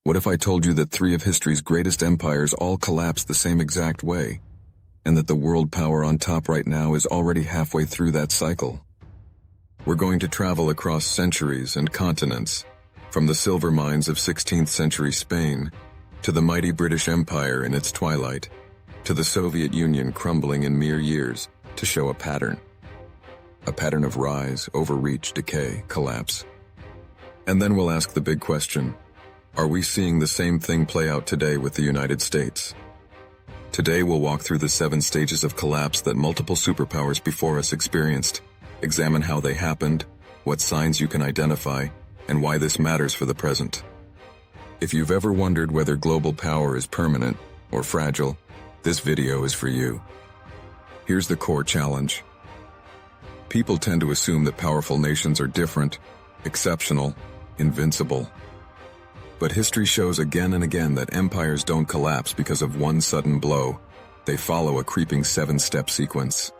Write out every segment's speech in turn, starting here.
What if I told you that 3 of history's greatest empires all collapsed the same exact way, and that the world power on top right now is already halfway through that cycle? We're going to travel across centuries and continents, from the silver mines of 16th century Spain, to the mighty British Empire in its twilight, to the Soviet Union crumbling in mere years, to show a pattern. A pattern of rise, overreach, decay, collapse. And then we'll ask the big question: are we seeing the same thing play out today with the United States? Today we'll walk through the 7 stages of collapse that multiple superpowers before us experienced, examine how they happened, what signs you can identify, and why this matters for the present. If you've ever wondered whether global power is permanent or fragile, this video is for you. Here's the core challenge. People tend to assume that powerful nations are different, exceptional, invincible. But history shows again and again that empires don't collapse because of one sudden blow. They follow a creeping 7-step sequence.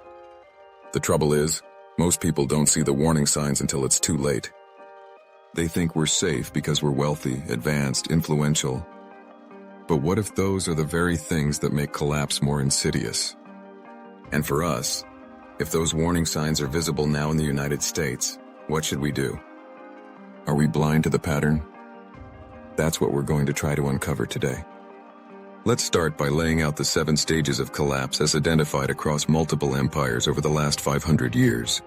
The trouble is, most people don't see the warning signs until it's too late. They think we're safe because we're wealthy, advanced, influential. But what if those are the very things that make collapse more insidious? And for us, if those warning signs are visible now in the United States, what should we do? Are we blind to the pattern? That's what we're going to try to uncover today. Let's start by laying out the 7 stages of collapse as identified across multiple empires over the last 500 years.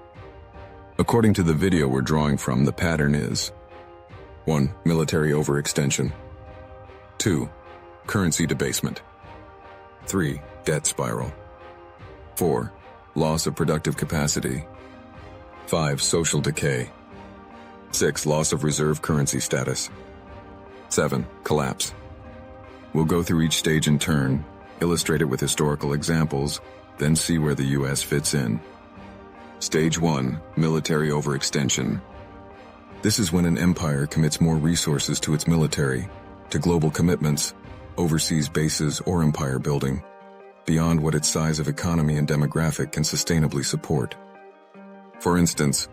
According to the video we're drawing from, the pattern is: 1. Military overextension. 2. Currency debasement. 3. Debt spiral. 4. Loss of productive capacity. 5. Social decay. 6. Loss of reserve currency status. 7. Collapse. We'll go through each stage in turn, illustrate it with historical examples, then see where the US fits in. Stage 1. Military overextension. This is when an empire commits more resources to its military, to global commitments, overseas bases, or empire building, beyond what its size of economy and demographic can sustainably support. For instance,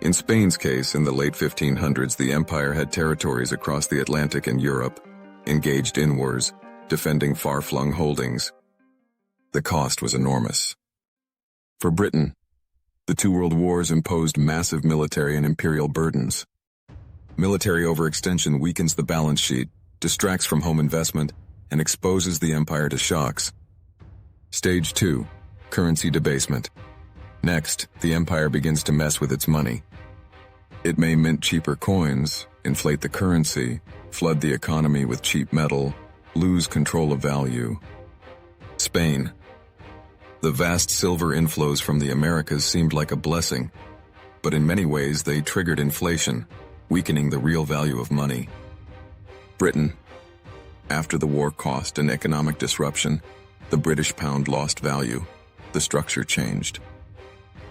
in Spain's case, in the late 1500s, the empire had territories across the Atlantic and Europe, engaged in wars, defending far-flung holdings. The cost was enormous. For Britain, the 2 world wars imposed massive military and imperial burdens. Military overextension weakens the balance sheet, distracts from home investment, and exposes the empire to shocks. Stage 2. Currency debasement. Next, the empire begins to mess with its money. It may mint cheaper coins, inflate the currency, flood the economy with cheap metal, lose control of value. Spain. The vast silver inflows from the Americas seemed like a blessing, but in many ways they triggered inflation, weakening the real value of money. Britain. After the war cost and economic disruption, the British pound lost value. The structure changed.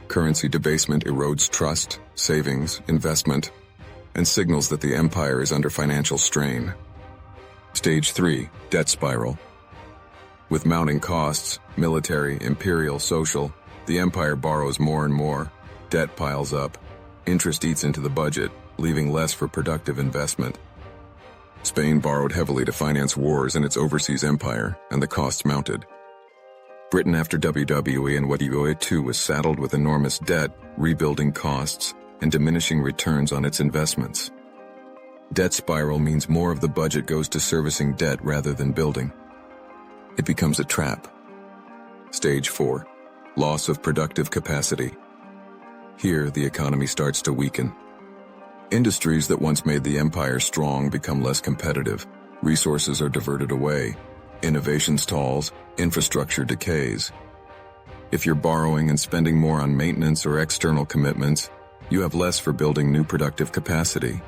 Currency debasement erodes trust, savings, investment, and signals that the empire is under financial strain. Stage 3. Debt spiral. With mounting costs, military, imperial, social, the empire borrows more and more. Debt piles up. Interest eats into the budget, leaving less for productive investment. Spain borrowed heavily to finance wars in its overseas empire, and the costs mounted. Britain after WWE and World War II was saddled with enormous debt, rebuilding costs, and diminishing returns on its investments. Debt spiral means more of the budget goes to servicing debt rather than building. It becomes a trap. Stage 4. Loss of productive capacity. Here, the economy starts to weaken. Industries that once made the empire strong become less competitive. Resources are diverted away. Innovation stalls, infrastructure decays. If you're borrowing and spending more on maintenance or external commitments, you have less for building new productive capacity.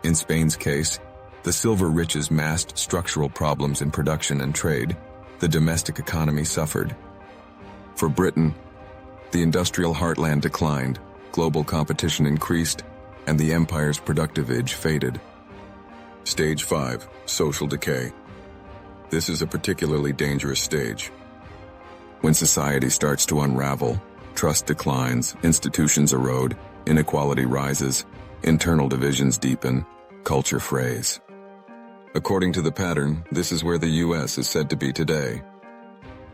In Spain's case, the silver riches masked structural problems in production and trade. The domestic economy suffered. For Britain, the industrial heartland declined, global competition increased, and the empire's productive edge faded. Stage 5. Social decay. This is a particularly dangerous stage. When society starts to unravel, trust declines, institutions erode, inequality rises, internal divisions deepen, culture frays. According to the pattern, this is where the US is said to be today.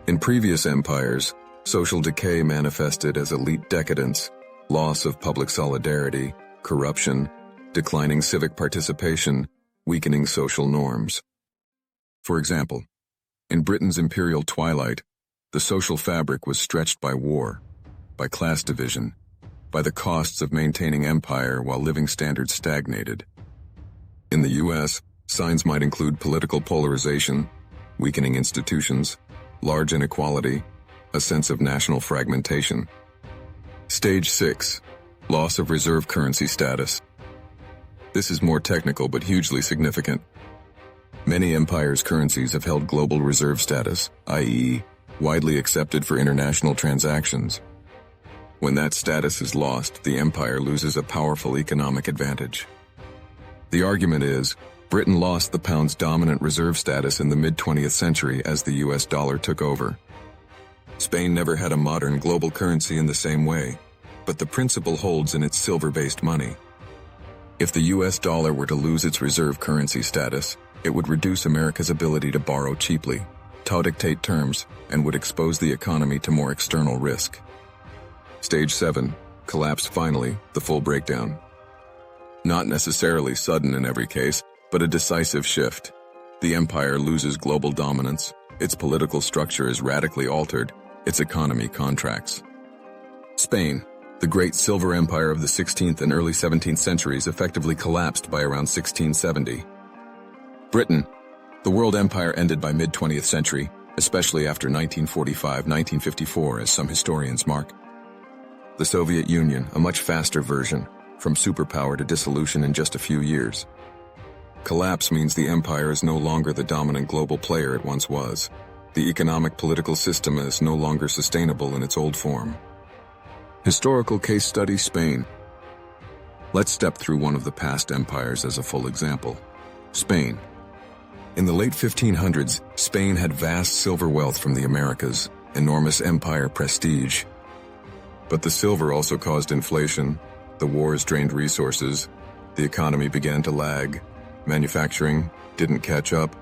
In previous empires, social decay manifested as elite decadence, loss of public solidarity, corruption, declining civic participation, weakening social norms. For example, in Britain's imperial twilight, the social fabric was stretched by war, by class division, by the costs of maintaining empire while living standards stagnated. In the US, signs might include political polarization, weakening institutions, large inequality, a sense of national fragmentation. Stage 6. Loss of reserve currency status. This is more technical but hugely significant. Many empires' currencies have held global reserve status, i.e., widely accepted for international transactions. When that status is lost, the empire loses a powerful economic advantage. The argument is, Britain lost the pound's dominant reserve status in the mid-20th century as the US dollar took over. Spain never had a modern global currency in the same way, but the principle holds in its silver-based money. If the US dollar were to lose its reserve currency status, it would reduce America's ability to borrow cheaply, to dictate terms, and would expose the economy to more external risk. Stage 7. Collapse finally, the full breakdown. Not necessarily sudden in every case, but a decisive shift. The empire loses global dominance, its political structure is radically altered, its economy contracts. Spain, the great silver empire of the 16th and early 17th centuries, effectively collapsed by around 1670. Britain, the world empire ended by mid-20th century, especially after 1945-1954 as some historians mark. The Soviet Union, a much faster version, from superpower to dissolution in just a few years. Collapse means the empire is no longer the dominant global player it once was. The economic political system is no longer sustainable in its old form. Historical case study: Spain. Let's step through one of the past empires as a full example. Spain. In the late 1500s, Spain had vast silver wealth from the Americas, enormous empire prestige. But the silver also caused inflation, the wars drained resources, the economy began to lag, manufacturing didn't catch up,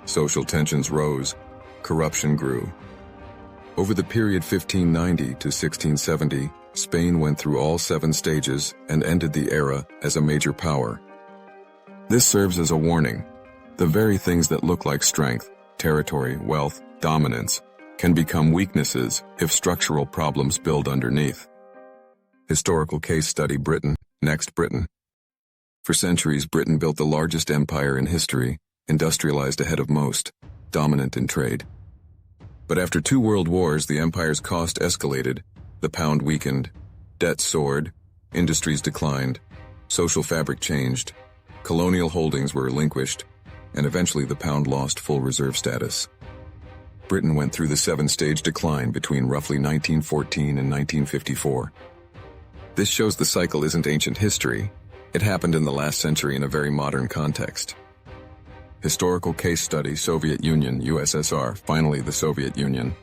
social tensions rose, corruption grew. Over the period 1590 to 1670, Spain went through all 7 stages and ended the era as a major power. This serves as a warning. The very things that look like strength, territory, wealth, dominance, can become weaknesses if structural problems build underneath. Historical case study: Britain. Next, Britain. For centuries, Britain built the largest empire in history, industrialized ahead of most, dominant in trade. But after 2 world wars, the empire's cost escalated, the pound weakened, debt soared, industries declined, social fabric changed, colonial holdings were relinquished, and eventually the pound lost full reserve status. Britain went through the 7-stage decline between roughly 1914 and 1954. This shows the cycle isn't ancient history. It happened in the last century in a very modern context. Historical case study: Soviet Union, USSR, finally the Soviet Union.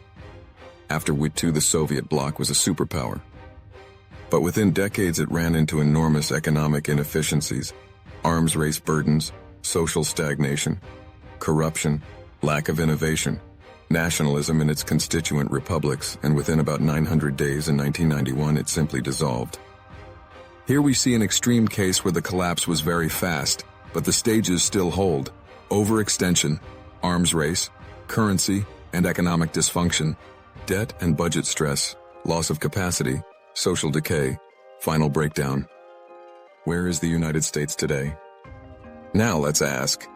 After World War II, the Soviet bloc was a superpower. But within decades it ran into enormous economic inefficiencies, arms race burdens, social stagnation, corruption, lack of innovation, nationalism in its constituent republics, and within about 900 days in 1991 it simply dissolved. Here we see an extreme case where the collapse was very fast, but the stages still hold: overextension, arms race, currency and economic dysfunction, debt and budget stress, loss of capacity, social decay, final breakdown. Where is the United States today? Now let's ask,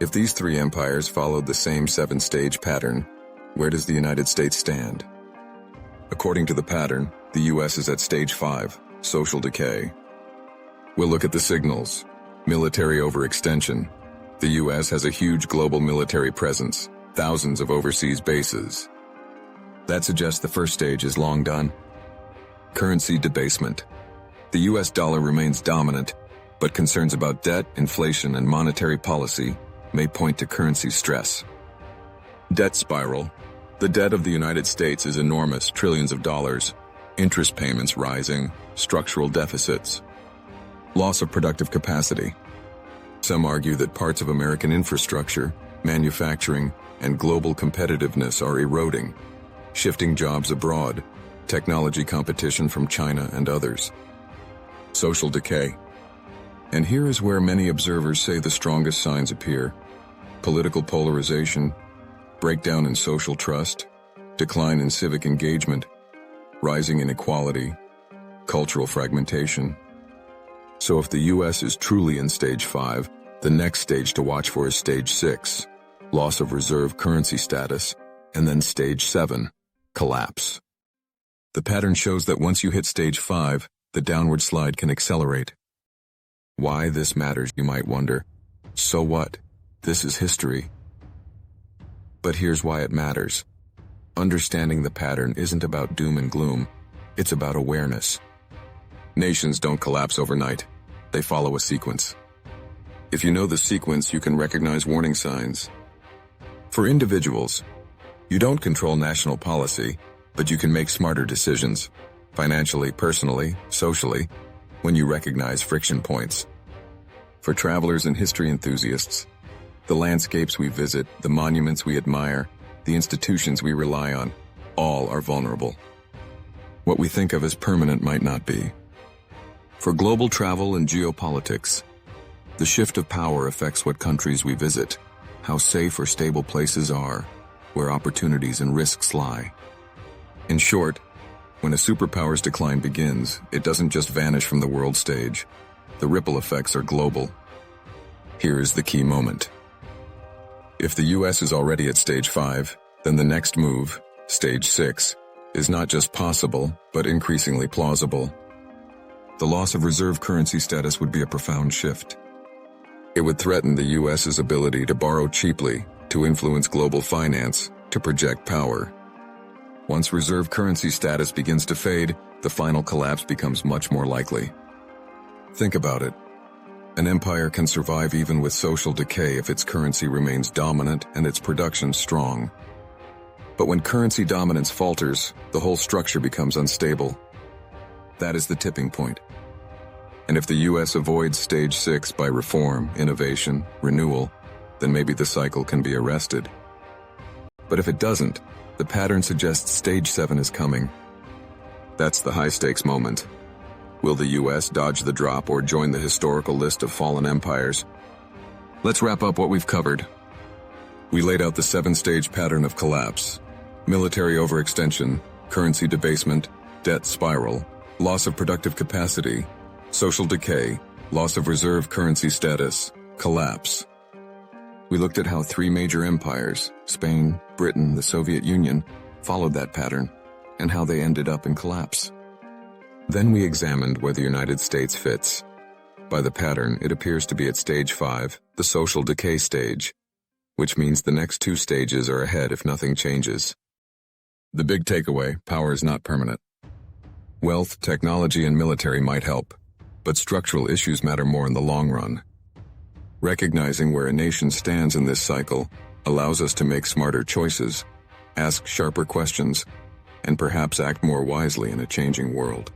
if these 3 empires followed the same 7-stage pattern, where does the United States stand? According to the pattern, the US is at stage 5, social decay. We'll look at the signals. Military overextension. The US has a huge global military presence, thousands of overseas bases. That suggests the first stage is long done. Currency debasement. The US dollar remains dominant, but concerns about debt, inflation, and monetary policy may point to currency stress. Debt spiral. The debt of the United States is enormous, trillions of dollars. Interest payments rising, structural deficits. Loss of productive capacity. Some argue that parts of American infrastructure, manufacturing, and global competitiveness are eroding, shifting jobs abroad, technology competition from China and others. Social decay. And here is where many observers say the strongest signs appear: political polarization, breakdown in social trust, decline in civic engagement, rising inequality, cultural fragmentation. So if the US is truly in stage 5, the next stage to watch for is stage 6, loss of reserve currency status, and then stage 7, collapse. The pattern shows that once you hit stage 5, the downward slide can accelerate. Why this matters, you might wonder. So what? This is history. But here's why it matters. Understanding the pattern isn't about doom and gloom, it's about awareness. Nations don't collapse overnight. They follow a sequence. If you know the sequence, you can recognize warning signs. For individuals, you don't control national policy, but you can make smarter decisions, financially, personally, socially, when you recognize friction points. For travelers and history enthusiasts, the landscapes we visit, the monuments we admire, the institutions we rely on, all are vulnerable. What we think of as permanent might not be. For global travel and geopolitics, the shift of power affects what countries we visit, how safe or stable places are, where opportunities and risks lie. In short, when a superpower's decline begins, it doesn't just vanish from the world stage. The ripple effects are global. Here is the key moment. If the US is already at stage 5, then the next move, stage 6, is not just possible, but increasingly plausible. The loss of reserve currency status would be a profound shift. It would threaten the US's ability to borrow cheaply, to influence global finance, to project power. Once reserve currency status begins to fade, the final collapse becomes much more likely. Think about it. An empire can survive even with social decay if its currency remains dominant and its production strong. But when currency dominance falters, the whole structure becomes unstable. That is the tipping point. And if the US avoids stage 6 by reform, innovation, renewal, then maybe the cycle can be arrested. But if it doesn't, the pattern suggests stage 7 is coming. That's the high-stakes moment. Will the US dodge the drop or join the historical list of fallen empires? Let's wrap up what we've covered. We laid out the 7-stage pattern of collapse: military overextension, currency debasement, debt spiral, loss of productive capacity, social decay, loss of reserve currency status, collapse. We looked at how 3 major empires, Spain, Britain, the Soviet Union, followed that pattern, and how they ended up in collapse. Then we examined where the United States fits. By the pattern, it appears to be at stage 5, the social decay stage, which means the next 2 stages are ahead if nothing changes. The big takeaway: power is not permanent. Wealth, technology, and military might help, but structural issues matter more in the long run. Recognizing where a nation stands in this cycle allows us to make smarter choices, ask sharper questions, and perhaps act more wisely in a changing world.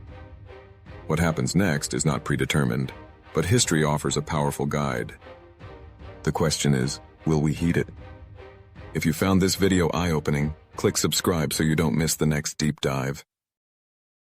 What happens next is not predetermined, but history offers a powerful guide. The question is, will we heed it? If you found this video eye-opening, click subscribe so you don't miss the next deep dive.